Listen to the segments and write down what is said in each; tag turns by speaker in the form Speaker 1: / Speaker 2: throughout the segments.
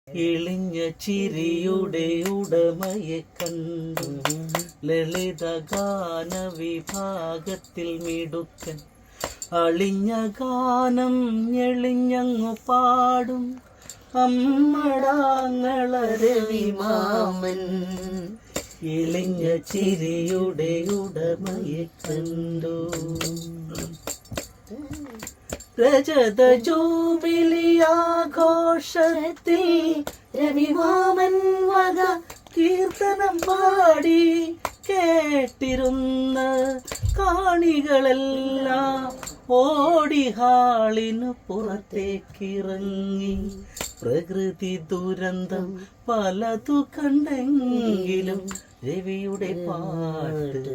Speaker 1: ഇളിഞ്ഞ ചിരിയുടെ ഉടമയെ കണ്ടു ലളിത ഗാന വിഭാഗത്തിൽ മിടുക്കൻ അളിഞ്ഞ ഗാനം എളിഞ്ഞങ്ങു പാടും അമ്മടാങ്ങളരവിമാമൻ. ഇളിഞ്ഞ ചിരിയുടെ ഉടമയെ കണ്ടു. രജത ജൂബിലി ആഘോഷത്തിൽ രവിമാമൻ വക കീർത്തനം പാടി കേട്ടിരുന്ന കാണികളെല്ലാം ഓടി ഹാളിനു പുറത്തേക്കിറങ്ങി. പ്രകൃതി ദുരന്തം പലതു കണ്ടെങ്കിലും രവിയുടെ പാട്ട്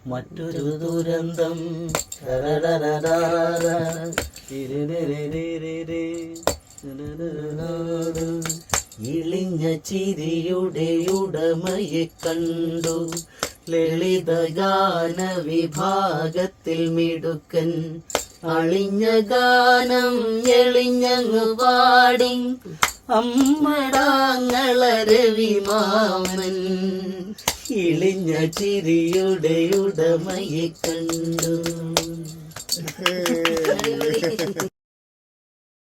Speaker 1: മറ്റൊരു ദുരന്തം. ഇളിഞ്ഞ ചിരിയുടെ ഉടമയെ കണ്ടു ലളിത ഗാന വിഭാഗത്തിൽ മിടുക്കൻ അളിഞ്ഞ ഗാനം എളിഞ്ഞങ്ങു പാടി അമ്മടാങ്ങളരവിമാമൻ. ഇളിഞ്ഞ ചിരിയുടെ ഉടമയെ കണ്ടു.